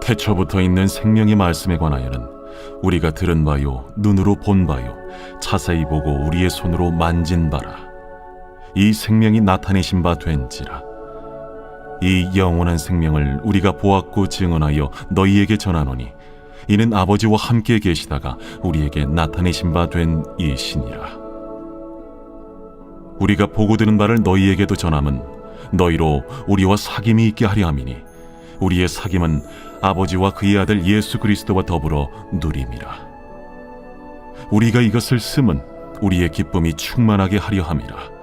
태초부터 있는 생명의 말씀에 관하여는 우리가 들은 바요 눈으로 본 바요 자세히 보고 우리의 손으로 만진 바라. 이 생명이 나타내신 바 된지라. 이 영원한 생명을 우리가 보았고 증언하여 너희에게 전하노니 이는 아버지와 함께 계시다가 우리에게 나타내신 바 된 이시니라. 우리가 보고 들은 바를 너희에게도 전함은 너희로 우리와 사귐이 있게 하려 함이니 우리의 사귐은 아버지와 그의 아들 예수 그리스도와 더불어 누림이라. 우리가 이것을 쓰면 우리의 기쁨이 충만하게 하려 함이라.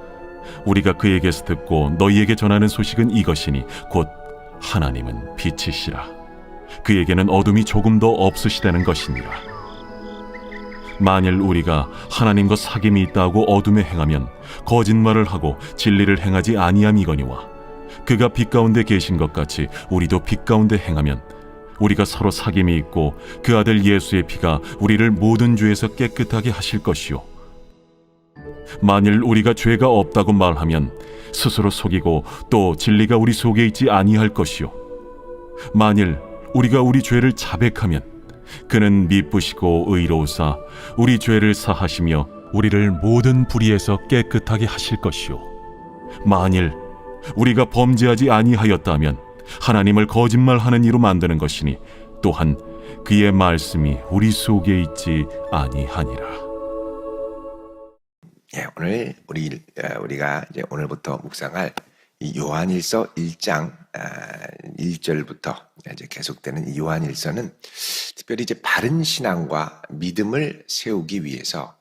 우리가 그에게서 듣고 너희에게 전하는 소식은 이것이니 곧 하나님은 빛이시라. 그에게는 어둠이 조금도 없으시다는 것이니라. 만일 우리가 하나님과 사귐이 있다고 어둠에 행하면 거짓말을 하고 진리를 행하지 아니함이거니와 그가 빛 가운데 계신 것 같이 우리도 빛 가운데 행하면 우리가 서로 사귐이 있고 그 아들 예수의 피가 우리를 모든 죄에서 깨끗하게 하실 것이요, 만일 우리가 죄가 없다고 말하면 스스로 속이고 또 진리가 우리 속에 있지 아니할 것이요, 만일 우리가 우리 죄를 자백하면 그는 미쁘시고 의로우사 우리 죄를 사하시며 우리를 모든 불의에서 깨끗하게 하실 것이요, 만일 우리가 범죄하지 아니하였다면 하나님을 거짓말하는 이로 만드는 것이니 또한 그의 말씀이 우리 속에 있지 아니하니라. 오늘 우리가 이제 오늘부터 묵상할 이 요한일서 1장 1절부터 이제 계속되는 이 요한일서는 특별히 이제 바른 신앙과 믿음을 세우기 위해서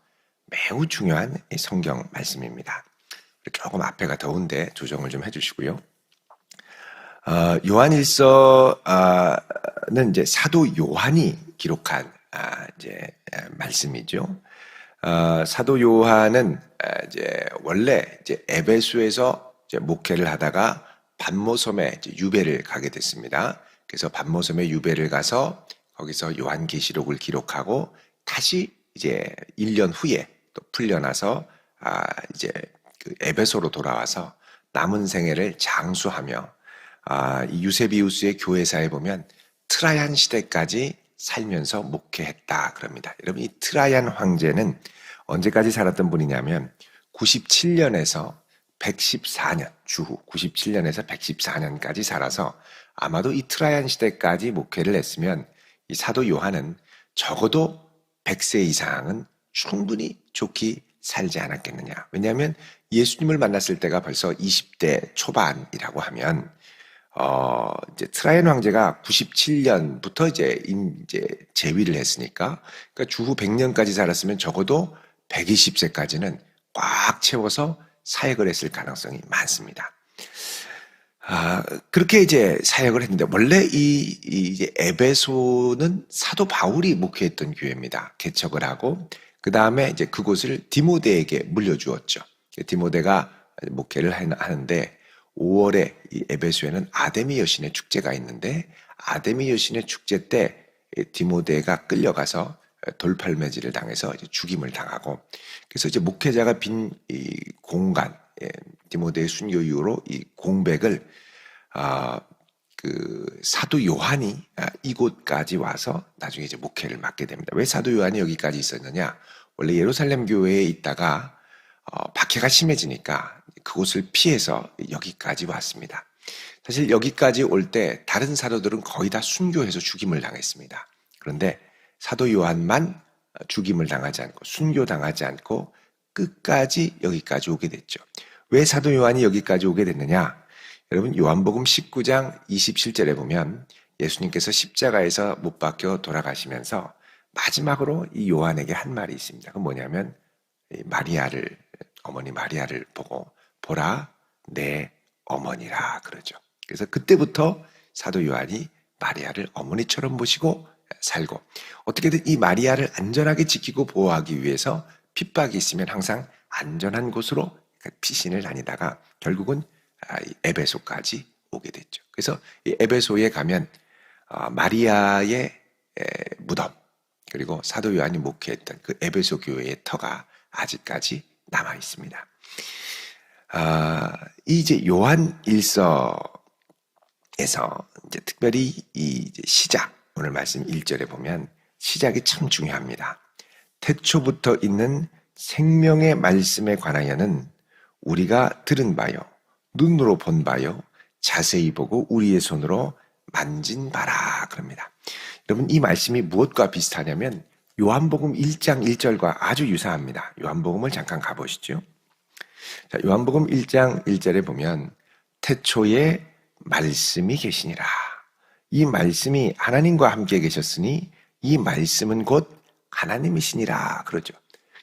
매우 중요한 성경 말씀입니다. 조금 앞에가 더운데 조정을 좀 해주시고요. 요한일서는 이제 사도 요한이 기록한 이제 말씀이죠. 사도 요한은 이제 원래 이제 에베소에서 이제 목회를 하다가 patmos섬에 이제 유배를 가게 됐습니다. 그래서 patmos섬에 유배를 가서 거기서 요한계시록을 기록하고 다시 이제 1년 후에 또 풀려나서 이제 그 에베소로 돌아와서 남은 생애를 장수하며 이 유세비우스의 교회사에 보면 트라얀 시대까지 살면서 목회했다 그럽니다. 여러분, 이 트라얀 황제는 언제까지 살았던 분이냐면 97년에서 114년, 주후 97년에서 114년까지 살아서 아마도 이 트라얀 시대까지 목회를 했으면 이 사도 요한은 적어도 100세 이상은 충분히 좋게 살지 않았겠느냐. 왜냐하면 예수님을 만났을 때가 벌써 20대 초반이라고 하면 이제 트라얀 황제가 97년부터 이제 재위를 했으니까, 그러니까 주후 100년까지 살았으면 적어도 120세까지는 꽉 채워서 사역을 했을 가능성이 많습니다. 그렇게 이제 사역을 했는데, 원래 이제 에베소는 사도 바울이 목회했던 교회입니다. 개척을 하고, 그 다음에 이제 그곳을 디모데에게 물려주었죠. 디모데가 목회를 하는데, 5월에 이 에베소에는 아데미 여신의 축제가 있는데, 아데미 여신의 축제 때 디모데가 끌려가서 돌팔매질을 당해서 이제 죽임을 당하고, 그래서 이제 목회자가 빈 이 공간, 디모데의 순교 이후로 이 공백을 그 사도 요한이 이곳까지 와서 나중에 이제 목회를 맡게 됩니다. 왜 사도 요한이 여기까지 있었느냐? 원래 예루살렘 교회에 있다가 박해가 심해지니까 그곳을 피해서 여기까지 왔습니다. 사실 여기까지 올 때 다른 사도들은 거의 다 순교해서 죽임을 당했습니다. 그런데 사도 요한만 죽임을 당하지 않고 순교당하지 않고 끝까지 여기까지 오게 됐죠. 왜 사도 요한이 여기까지 오게 됐느냐? 여러분, 요한복음 19장 27절에 보면 예수님께서 십자가에서 못 박혀 돌아가시면서 마지막으로 이 요한에게 한 말이 있습니다. 그건 뭐냐면 어머니 마리아를 보고 보라 내 어머니라 그러죠. 그래서 그때부터 사도 요한이 마리아를 어머니처럼 모시고 살고, 어떻게든 이 마리아를 안전하게 지키고 보호하기 위해서 핍박이 있으면 항상 안전한 곳으로 피신을 다니다가 결국은 에베소까지 오게 됐죠. 그래서 이 에베소에 가면 마리아의 무덤, 그리고 사도 요한이 목회했던 그 에베소 교회의 터가 아직까지 남아 있습니다. 이제 요한 일서 이제 특별히 이 이제 시작, 오늘 말씀 1절에 보면 시작이 참 중요합니다. 태초부터 있는 생명의 말씀에 관하여는 우리가 들은 바요, 눈으로 본 바요, 자세히 보고 우리의 손으로 만진 바라 그럽니다. 여러분, 이 말씀이 무엇과 비슷하냐면 요한복음 1장 1절과 아주 유사합니다. 요한복음을 잠깐 가보시죠. 자, 요한복음 1장 1절에 보면 태초에 말씀이 계시니라. 이 말씀이 하나님과 함께 계셨으니 이 말씀은 곧 하나님이시니라 그러죠.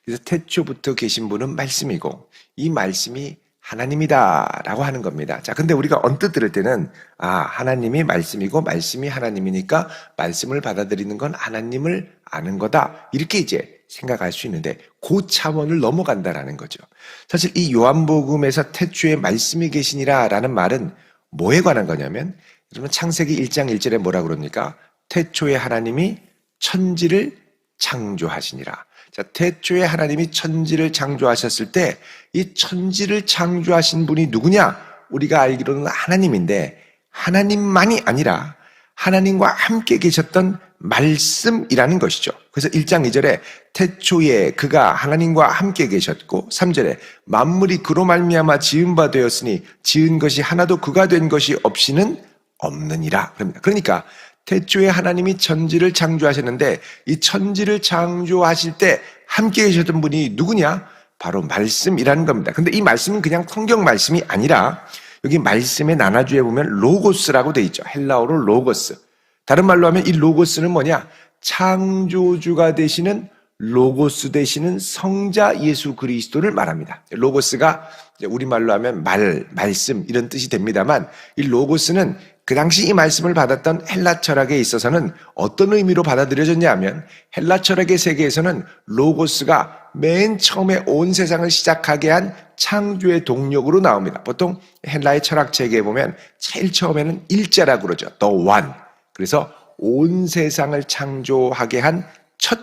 그래서 태초부터 계신 분은 말씀이고 이 말씀이 하나님이다 라고 하는 겁니다. 자, 근데 우리가 언뜻 들을 때는 하나님이 말씀이고 말씀이 하나님이니까 말씀을 받아들이는 건 하나님을 아는 거다, 이렇게 이제 생각할 수 있는데 그 차원을 넘어간다라는 거죠. 사실 이 요한복음에서 태초에 말씀이 계시니라 라는 말은 뭐에 관한 거냐면, 여러분 창세기 1장 1절에 뭐라 그럽니까? 태초에 하나님이 천지를 창조하시니라. 자, 태초에 하나님이 천지를 창조하셨을 때 이 천지를 창조하신 분이 누구냐? 우리가 알기로는 하나님인데, 하나님만이 아니라 하나님과 함께 계셨던 말씀이라는 것이죠. 그래서 1장 2절에 태초에 그가 하나님과 함께 계셨고, 3절에 만물이 그로 말미암아 지은 바 되었으니 지은 것이 하나도 그가 된 것이 없이는 없느니라 그럽니다. 그러니까 태초에 하나님이 천지를 창조하셨는데 이 천지를 창조하실 때 함께 계셨던 분이 누구냐? 바로 말씀이라는 겁니다. 근데 이 말씀은 그냥 성경 말씀이 아니라 여기 말씀의 나눠주에 보면 로고스라고 돼 있죠. 헬라어로 로고스. 다른 말로 하면 이 로고스는 뭐냐? 창조주가 되시는 로고스 되시는 성자 예수 그리스도를 말합니다. 로고스가 우리말로 하면 말씀 이런 뜻이 됩니다만, 이 로고스는 그 당시 이 말씀을 받았던 헬라 철학에 있어서는 어떤 의미로 받아들여졌냐 하면, 헬라 철학의 세계에서는 로고스가 맨 처음에 온 세상을 시작하게 한 창조의 동력으로 나옵니다. 보통 헬라의 철학책에 보면 제일 처음에는 일자라고 그러죠. The One. 그래서 온 세상을 창조하게 한 첫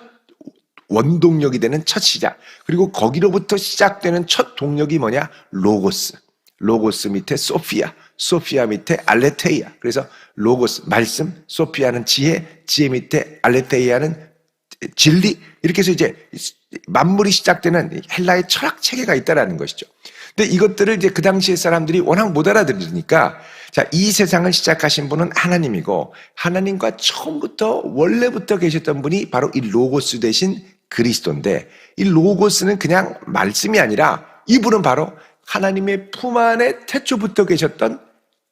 원동력이 되는 첫 시작, 그리고 거기로부터 시작되는 첫 동력이 뭐냐? 로고스. 로고스 밑에 소피아, 소피아 밑에 알레테이아. 그래서 로고스 말씀, 소피아는 지혜, 지혜 밑에 알레테이아는 진리. 이렇게 해서 이제 만물이 시작되는 헬라의 철학 체계가 있다라는 것이죠. 근데 이것들을 이제 그 당시의 사람들이 워낙 못 알아들으니까, 자, 이 세상을 시작하신 분은 하나님이고 하나님과 처음부터 원래부터 계셨던 분이 바로 이 로고스 대신 그리스도인데, 이 로고스는 그냥 말씀이 아니라 이분은 바로 하나님의 품 안에 태초부터 계셨던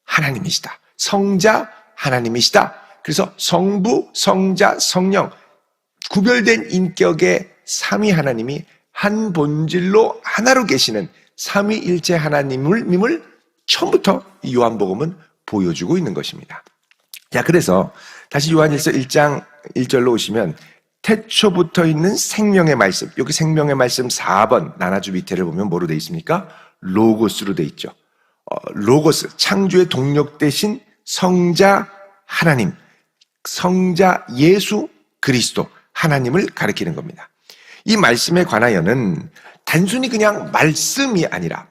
하나님이시다. 성자 하나님이시다. 그래서 성부, 성자, 성령 구별된 인격의 삼위 하나님이 한 본질로 하나로 계시는 삼위일체 하나님을 처음부터 이 요한복음은 보여주고 있는 것입니다. 자, 그래서 다시 요한일서 1장 1절로 오시면 태초부터 있는 생명의 말씀, 여기 생명의 말씀 4번 나눠주 밑에를 보면 뭐로 되어 있습니까? 로고스로 되어 있죠. 로고스, 창조의 동력 대신 성자 하나님, 성자 예수 그리스도 하나님을 가리키는 겁니다. 이 말씀에 관하여는 단순히 그냥 말씀이 아니라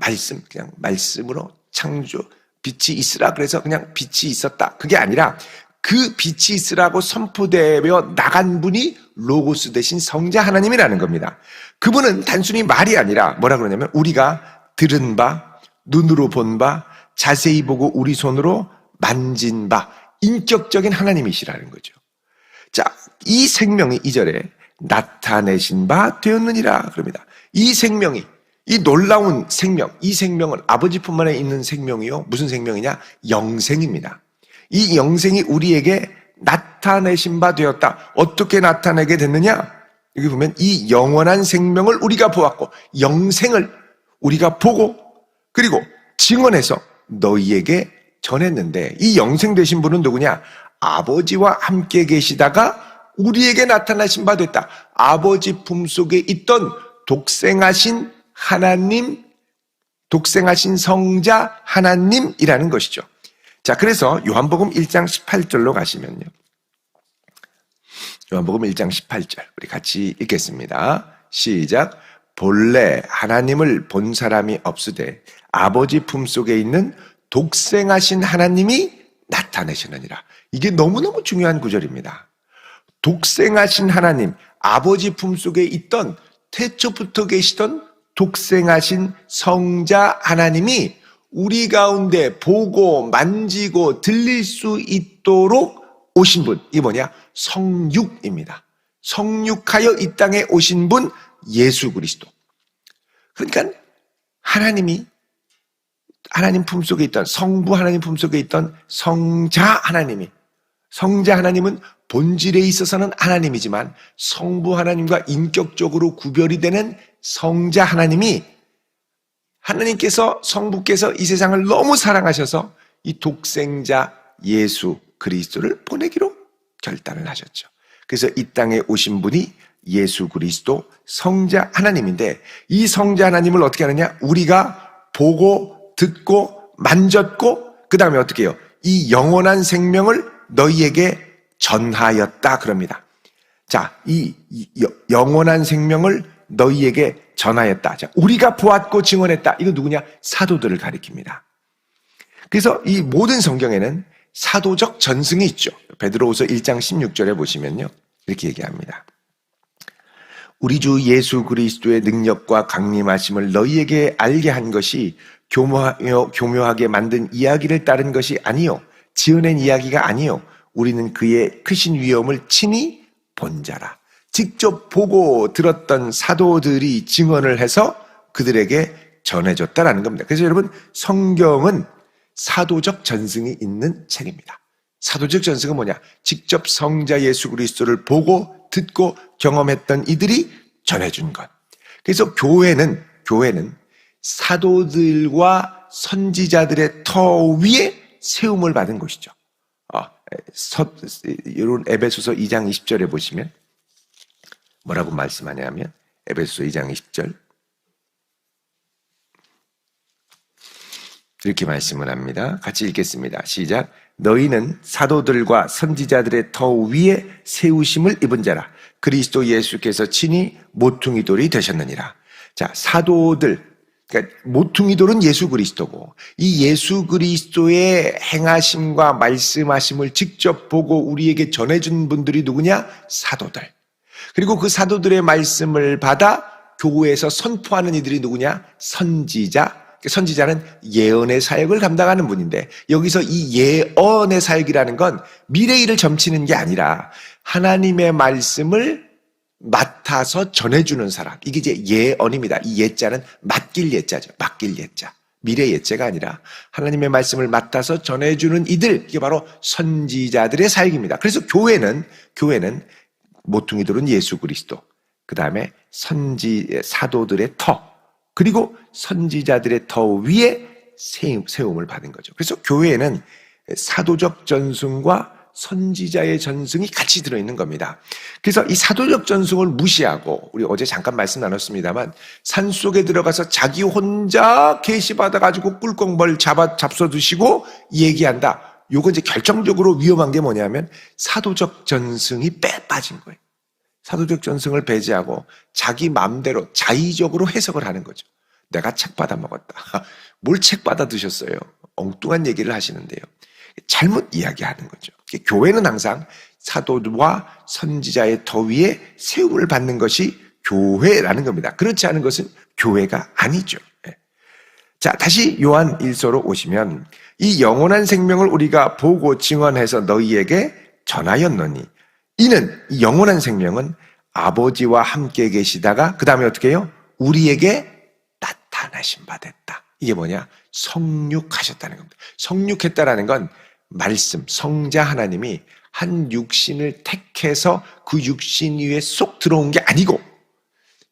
그냥 말씀으로 창조, 빛이 있으라 그래서 그냥 빛이 있었다, 그게 아니라 그 빛이 있으라고 선포되어 나간 분이 로고스 대신 성자 하나님이라는 겁니다. 그분은 단순히 말이 아니라 뭐라 그러냐면 우리가 들은 바, 눈으로 본 바, 자세히 보고 우리 손으로 만진 바, 인격적인 하나님이시라는 거죠. 자, 이 생명이 2절에 나타내신 바 되었느니라 그럽니다. 이 생명이, 이 놀라운 생명, 이 생명은 아버지 품 안에 있는 생명이요. 무슨 생명이냐? 영생입니다. 이 영생이 우리에게 나타내신 바 되었다. 어떻게 나타내게 됐느냐? 여기 보면 이 영원한 생명을 우리가 보았고 영생을 우리가 보고 그리고 증언해서 너희에게 전했는데, 이 영생 되신 분은 누구냐? 아버지와 함께 계시다가 우리에게 나타나신 바 됐다. 아버지 품속에 있던 독생하신 하나님, 독생하신 성자 하나님이라는 것이죠. 자, 그래서 요한복음 1장 18절로 가시면요. 요한복음 1장 18절 우리 같이 읽겠습니다. 시작. 본래 하나님을 본 사람이 없으되 아버지 품속에 있는 독생하신 하나님이 나타내시느니라. 이게 너무너무 중요한 구절입니다. 독생하신 하나님, 아버지 품속에 있던 태초부터 계시던 독생하신 성자 하나님이 우리 가운데 보고 만지고 들릴 수 있도록 오신 분, 이게 뭐냐? 성육입니다. 성육하여 이 땅에 오신 분 예수 그리스도. 그러니까 하나님이 하나님 품속에 있던 성부 하나님 품속에 있던 성자 하나님이, 성자 하나님은 본질에 있어서는 하나님이지만 성부 하나님과 인격적으로 구별이 되는 성자 하나님이, 하나님께서 성부께서 이 세상을 너무 사랑하셔서 이 독생자 예수 그리스도를 보내기로 결단을 하셨죠. 그래서 이 땅에 오신 분이 예수 그리스도 성자 하나님인데, 이 성자 하나님을 어떻게 하느냐? 우리가 보고 듣고 만졌고 그 다음에 어떻게 해요? 이 영원한 생명을 너희에게 전하였다 그럽니다. 자, 이 영원한 생명을 너희에게 전하였다. 자, 우리가 보았고 증언했다. 이거 누구냐? 사도들을 가리킵니다. 그래서 이 모든 성경에는 사도적 전승이 있죠. 베드로후서 1장 16절에 보시면요, 이렇게 얘기합니다. 우리 주 예수 그리스도의 능력과 강림하심을 너희에게 알게 한 것이 교묘하게 만든 이야기를 따른 것이 아니요, 지어낸 이야기가 아니요, 우리는 그의 크신 위엄을 친히 본 자라. 직접 보고 들었던 사도들이 증언을 해서 그들에게 전해줬다라는 겁니다. 그래서 여러분, 성경은 사도적 전승이 있는 책입니다. 사도적 전승은 뭐냐? 직접 성자 예수 그리스도를 보고 듣고 경험했던 이들이 전해준 것. 그래서 교회는 사도들과 선지자들의 터 위에 세움을 받은 곳이죠. 이런 에베소서 2장 20절에 보시면 뭐라고 말씀하냐면, 에베소서 2장 20절 이렇게 말씀을 합니다. 같이 읽겠습니다. 시작. 너희는 사도들과 선지자들의 터 위에 세우심을 입은 자라. 그리스도 예수께서 친히 모퉁이 돌이 되셨느니라. 자, 사도들, 그러니까 모퉁이 돌은 예수 그리스도고, 이 예수 그리스도의 행하심과 말씀하심을 직접 보고 우리에게 전해준 분들이 누구냐? 사도들. 그리고 그 사도들의 말씀을 받아 교회에서 선포하는 이들이 누구냐? 선지자. 선지자는 예언의 사역을 감당하는 분인데, 여기서 이 예언의 사역이라는 건 미래 일을 점치는 게 아니라 하나님의 말씀을 맡아서 전해주는 사람, 이게 이제 예언입니다. 이 예자는 맡길 예자죠. 맡길 예자. 미래 예자가 아니라 하나님의 말씀을 맡아서 전해주는 이들, 이게 바로 선지자들의 사역입니다. 그래서 교회는 모퉁이들은 예수 그리스도, 그 다음에 사도들의 터, 그리고 선지자들의 터 위에 세움을 받은 거죠. 그래서 교회에는 사도적 전승과 선지자의 전승이 같이 들어있는 겁니다. 그래서 이 사도적 전승을 무시하고, 우리 어제 잠깐 말씀 나눴습니다만, 산속에 들어가서 자기 혼자 계시 받아가지고 꿀꺽벌 잡숴 드시고 얘기한다. 요거 이제 결정적으로 위험한 게 뭐냐면 사도적 전승이 빠진 거예요. 사도적 전승을 배제하고 자기 마음대로 자의적으로 해석을 하는 거죠. 내가 책 받아 먹었다. 뭘 책 받아 드셨어요? 엉뚱한 얘기를 하시는데요. 잘못 이야기하는 거죠. 교회는 항상 사도와 선지자의 터 위에 세움을 받는 것이 교회라는 겁니다. 그렇지 않은 것은 교회가 아니죠. 자, 다시 요한 1서로 오시면, 이 영원한 생명을 우리가 보고 증언해서 너희에게 전하였노니, 이는, 이 영원한 생명은 아버지와 함께 계시다가 그 다음에 어떻게 해요? 우리에게 나타나신 바 됐다. 이게 뭐냐? 성육하셨다는 겁니다. 성육했다라는 건 말씀, 성자 하나님이 한 육신을 택해서 그 육신 위에 쏙 들어온 게 아니고,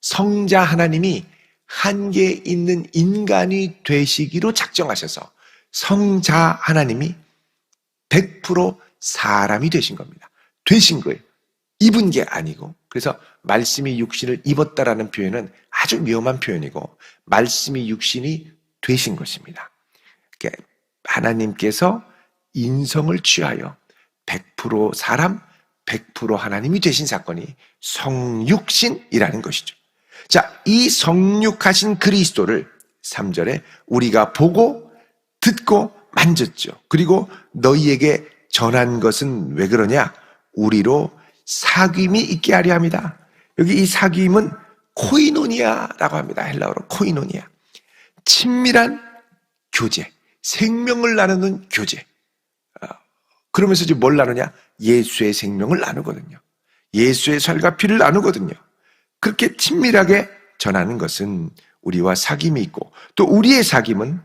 성자 하나님이 한계 있는 인간이 되시기로 작정하셔서 성자 하나님이 100% 사람이 되신 겁니다. 되신 거예요. 입은 게 아니고. 그래서 말씀이 육신을 입었다라는 표현은 아주 위험한 표현이고, 말씀이 육신이 되신 것입니다. 하나님께서 인성을 취하여 100% 사람, 100% 하나님이 되신 사건이 성육신이라는 것이죠. 자, 이 성육하신 그리스도를 3절에 우리가 보고 듣고 만졌죠. 그리고 너희에게 전한 것은 왜 그러냐? 우리로 사귐이 있게 하려 함이다. 여기 이 사귐은 코이노니아라고 합니다. 헬라어로 코이노니아. 친밀한 교제, 생명을 나누는 교제. 그러면서 이제 뭘 나누냐? 예수의 생명을 나누거든요. 예수의 살과 피를 나누거든요. 그렇게 친밀하게 전하는 것은 우리와 사귐이 있고, 또 우리의 사귐은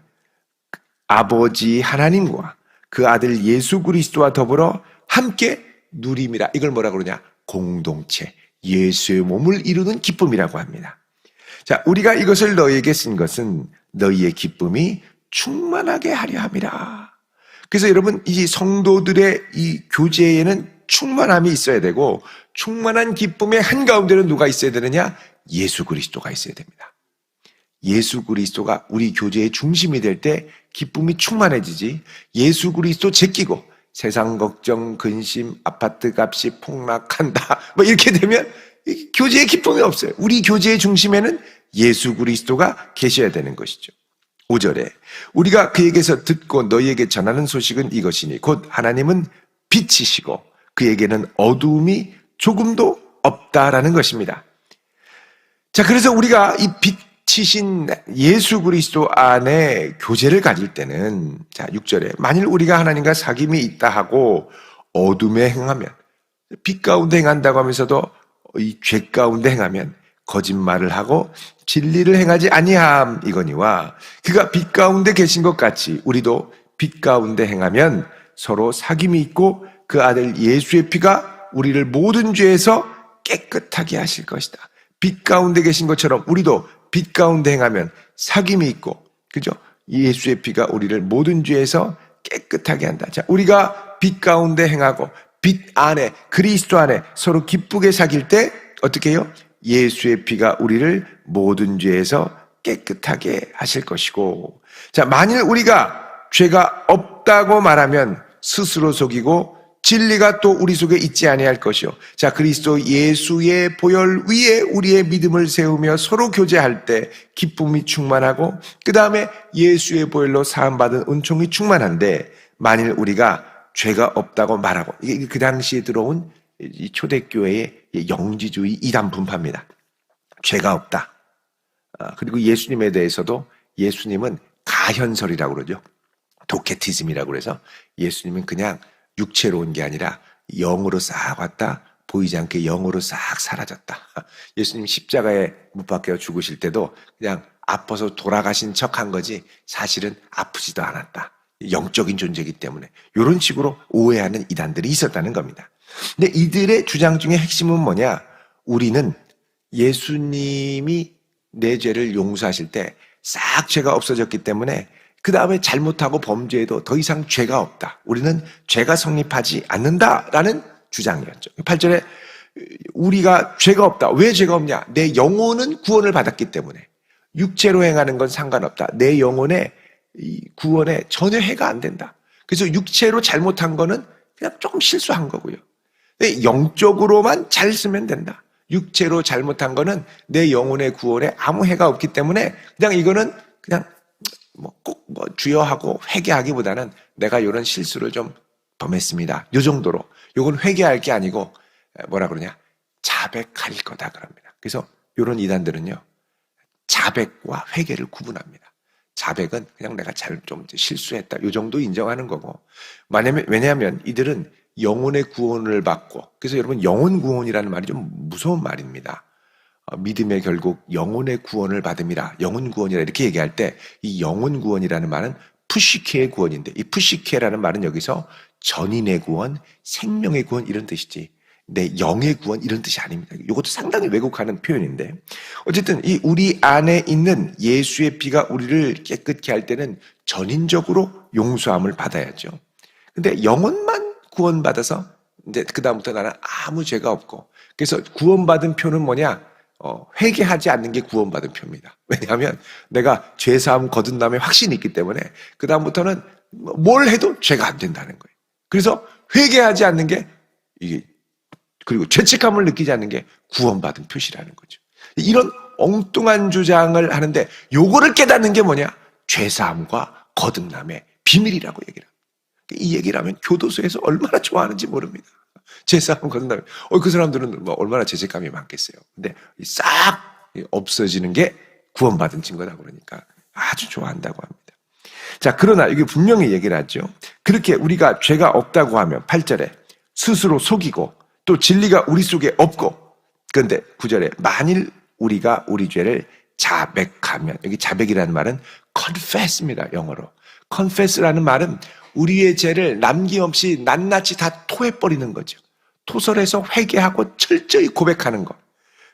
아버지 하나님과 그 아들 예수 그리스도와 더불어 함께 누림이라. 이걸 뭐라 그러냐? 공동체, 예수의 몸을 이루는 기쁨이라고 합니다. 자, 우리가 이것을 너희에게 쓴 것은 너희의 기쁨이 충만하게 하려 함이라. 그래서 여러분, 이 성도들의 이 교제에는 충만함이 있어야 되고, 충만한 기쁨의 한가운데는 누가 있어야 되느냐? 예수 그리스도가 있어야 됩니다. 예수 그리스도가 우리 교제의 중심이 될 때 기쁨이 충만해지지, 예수 그리스도 제끼고 세상 걱정, 근심, 아파트 값이 폭락한다 뭐 이렇게 되면 교제의 기쁨이 없어요. 우리 교제의 중심에는 예수 그리스도가 계셔야 되는 것이죠. 5절에 우리가 그에게서 듣고 너희에게 전하는 소식은 이것이니 곧 하나님은 빛이시고 그에게는 어두움이 조금도 없다라는 것입니다. 자, 그래서 우리가 이 빛이신 예수 그리스도 안에 교제를 가질 때는, 자, 6절에 만일 우리가 하나님과 사귐이 있다 하고 어둠에 행하면, 빛 가운데 행한다고 하면서도 이 죄 가운데 행하면 거짓말을 하고 진리를 행하지 아니함 이거니와, 그가 빛 가운데 계신 것 같이 우리도 빛 가운데 행하면 서로 사귐이 있고 그 아들 예수의 피가 우리를 모든 죄에서 깨끗하게 하실 것이다. 빛 가운데 계신 것처럼 우리도 빛 가운데 행하면 사귐이 있고, 그죠? 예수의 피가 우리를 모든 죄에서 깨끗하게 한다. 자, 우리가 빛 가운데 행하고 빛 안에, 그리스도 안에 서로 기쁘게 사귈 때 어떻게 해요? 예수의 피가 우리를 모든 죄에서 깨끗하게 하실 것이고, 자, 만일 우리가 죄가 없다고 말하면 스스로 속이고 진리가 또 우리 속에 있지 아니할 것이요. 자, 그리스도 예수의 보혈 위에 우리의 믿음을 세우며 서로 교제할 때 기쁨이 충만하고, 그 다음에 예수의 보혈로 사함받은 은총이 충만한데, 만일 우리가 죄가 없다고 말하고, 이게 그 당시에 들어온 이 초대교회의 영지주의 이단 분파입니다. 죄가 없다. 그리고 예수님에 대해서도 예수님은 가현설이라고 그러죠. 도케티즘이라고 그래서 예수님은 그냥 육체로 온 게 아니라 영으로 싹 왔다, 보이지 않게 영으로 싹 사라졌다. 예수님 십자가에 못 박혀 죽으실 때도 그냥 아파서 돌아가신 척한 거지 사실은 아프지도 않았다. 영적인 존재이기 때문에 이런 식으로 오해하는 이단들이 있었다는 겁니다. 근데 이들의 주장 중에 핵심은 뭐냐? 우리는 예수님이 내 죄를 용서하실 때 싹 죄가 없어졌기 때문에 그 다음에 잘못하고 범죄해도 더 이상 죄가 없다. 우리는 죄가 성립하지 않는다라는 주장이었죠. 8절에 우리가 죄가 없다. 왜 죄가 없냐? 내 영혼은 구원을 받았기 때문에. 육체로 행하는 건 상관없다. 내 영혼의 구원에 전혀 해가 안 된다. 그래서 육체로 잘못한 거는 그냥 조금 실수한 거고요. 영적으로만 잘 쓰면 된다. 육체로 잘못한 거는 내 영혼의 구원에 아무 해가 없기 때문에 그냥 이거는 그냥 꼭 주여하고 회개하기보다는 내가 이런 실수를 좀 범했습니다. 이 정도로. 이건 회개할 게 아니고 뭐라 그러냐? 자백할 거다 그럽니다. 그래서 이런 이단들은요, 자백과 회개를 구분합니다. 자백은 그냥 내가 좀 실수했다. 이 정도 인정하는 거고. 왜냐하면 이들은 영혼의 구원을 받고, 그래서 여러분 영혼 구원이라는 말이 좀 무서운 말입니다. 믿음의 결국 영혼의 구원을 받음이라, 영혼 구원이라 이렇게 얘기할 때 이 영혼 구원이라는 말은 푸시케의 구원인데, 이 푸시케라는 말은 여기서 전인의 구원, 생명의 구원 이런 뜻이지 내 영의 구원 이런 뜻이 아닙니다. 이것도 상당히 왜곡하는 표현인데, 어쨌든 이 우리 안에 있는 예수의 피가 우리를 깨끗게 할 때는 전인적으로 용서함을 받아야죠. 근데 영혼만 구원받아서 이제 그다음부터 나는 아무 죄가 없고, 그래서 구원받은 표는 뭐냐? 회개하지 않는 게 구원받은 표입니다. 왜냐하면 내가 죄사함 거듭남의 확신이 있기 때문에 그다음부터는 뭘 해도 죄가 안 된다는 거예요. 그래서 회개하지 않는 게 이게, 그리고 죄책감을 느끼지 않는 게 구원받은 표시라는 거죠. 이런 엉뚱한 주장을 하는데 요거를 깨닫는 게 뭐냐? 죄사함과 거듭남의 비밀이라고 얘기를 합니다. 이 얘기를 하면 교도소에서 얼마나 좋아하는지 모릅니다. 제사함 건너면 그 사람들은 뭐 얼마나 죄책감이 많겠어요. 근데 싹 없어지는 게 구원받은 증거다 그러니까 아주 좋아한다고 합니다. 자, 그러나 이게 분명히 얘기를 하죠. 그렇게 우리가 죄가 없다고 하면 8절에 스스로 속이고 또 진리가 우리 속에 없고, 그런데 9절에 만일 우리가 우리 죄를 자백하면, 여기 자백이라는 말은 confess입니다. 영어로. confess라는 말은 우리의 죄를 남김없이 낱낱이 다 토해버리는 거죠. 토설해서 회개하고 철저히 고백하는 것.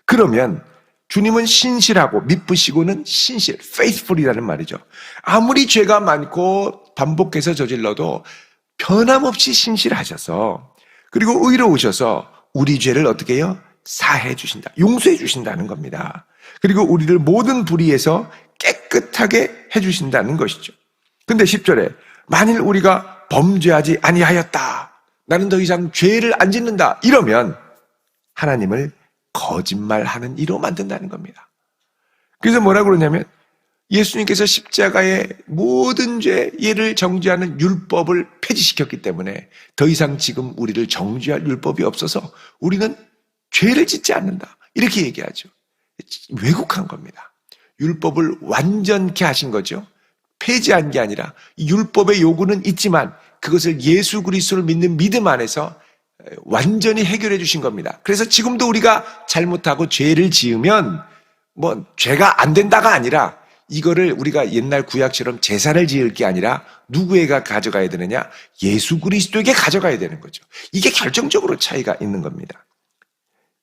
그러면 주님은 신실하고 미쁘시고는 신실, faithful이라는 말이죠. 아무리 죄가 많고 반복해서 저질러도 변함없이 신실하셔서, 그리고 의로우셔서 우리 죄를 어떻게 해요? 사해 주신다. 용서해 주신다는 겁니다. 그리고 우리를 모든 불의에서 깨끗하게 해 주신다는 것이죠. 근데 10절에 만일 우리가 범죄하지 아니하였다, 나는 더 이상 죄를 안 짓는다, 이러면 하나님을 거짓말하는 이로 만든다는 겁니다. 그래서 뭐라고 그러냐면 예수님께서 십자가의 모든 죄를 정죄하는 율법을 폐지시켰기 때문에 더 이상 지금 우리를 정죄할 율법이 없어서 우리는 죄를 짓지 않는다, 이렇게 얘기하죠. 왜곡한 겁니다. 율법을 완전케 하신 거죠. 폐지한 게 아니라 율법의 요구는 있지만 그것을 예수 그리스도를 믿는 믿음 안에서 완전히 해결해 주신 겁니다. 그래서 지금도 우리가 잘못하고 죄를 지으면 뭐 죄가 안 된다가 아니라 이거를 우리가 옛날 구약처럼 제사를 지을 게 아니라 누구에게 가져가야 되느냐? 예수 그리스도에게 가져가야 되는 거죠. 이게 결정적으로 차이가 있는 겁니다.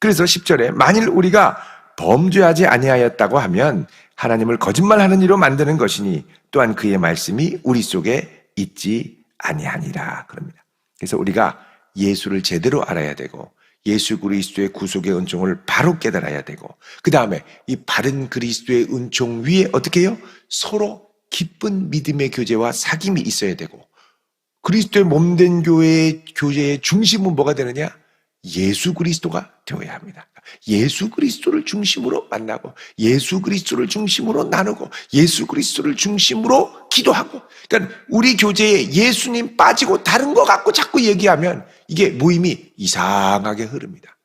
그래서 10절에 만일 우리가 범죄하지 아니하였다고 하면 하나님을 거짓말하는 이로 만드는 것이니 또한 그의 말씀이 우리 속에 있지 아니하니라 그럽니다. 그래서 우리가 예수를 제대로 알아야 되고 예수 그리스도의 구속의 은총을 바로 깨달아야 되고, 그 다음에 이 바른 그리스도의 은총 위에 어떻게 해요? 서로 기쁜 믿음의 교제와 사귐이 있어야 되고, 그리스도의 몸된 교회의 교제의 중심은 뭐가 되느냐? 예수 그리스도가 되어야 합니다. 예수 그리스도를 중심으로 만나고 예수 그리스도를 중심으로 나누고 예수 그리스도를 중심으로 기도하고, 그러니까 우리 교제에 예수님 빠지고 다른 거 갖고 자꾸 얘기하면 이게 모임이 이상하게 흐릅니다.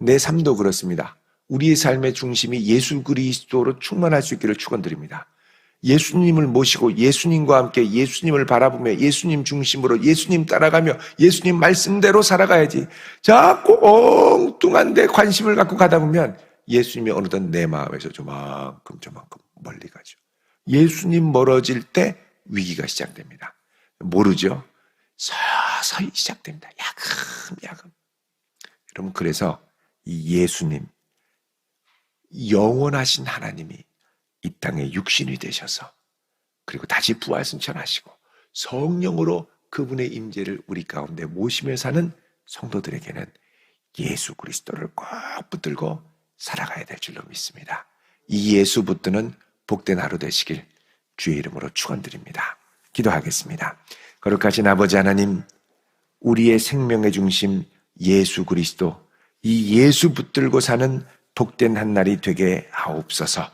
내 삶도 그렇습니다. 우리의 삶의 중심이 예수 그리스도로 충만할 수 있기를 축원드립니다. 예수님을 모시고 예수님과 함께 예수님을 바라보며 예수님 중심으로 예수님 따라가며 예수님 말씀대로 살아가야지, 자꾸 엉뚱한 데 관심을 갖고 가다 보면 예수님이 어느덧 내 마음에서 저만큼 멀리 가죠. 예수님 멀어질 때 위기가 시작됩니다. 모르죠? 서서히 시작됩니다. 야금야금. 여러분, 그래서 이 예수님, 영원하신 하나님이 이 땅에 육신이 되셔서 그리고 다시 부활승천하시고 성령으로 그분의 임재를 우리 가운데 모시며 사는 성도들에게는 예수 그리스도를 꼭 붙들고 살아가야 될 줄로 믿습니다. 이 예수 붙드는 복된 하루 되시길 주의 이름으로 축원드립니다. 기도하겠습니다. 거룩하신 아버지 하나님, 우리의 생명의 중심 예수 그리스도, 이 예수 붙들고 사는 복된 한날이 되게 하옵소서.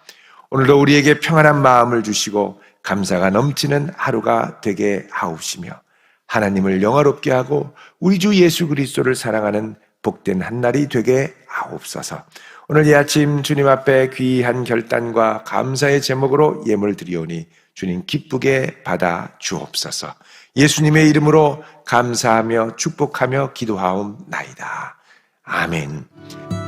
오늘도 우리에게 평안한 마음을 주시고 감사가 넘치는 하루가 되게 하옵시며 하나님을 영화롭게 하고 우리 주 예수 그리스도를 사랑하는 복된 한날이 되게 하옵소서. 오늘 이 아침 주님 앞에 귀한 결단과 감사의 제목으로 예물 드리오니 주님 기쁘게 받아 주옵소서. 예수님의 이름으로 감사하며 축복하며 기도하옵나이다. 아멘.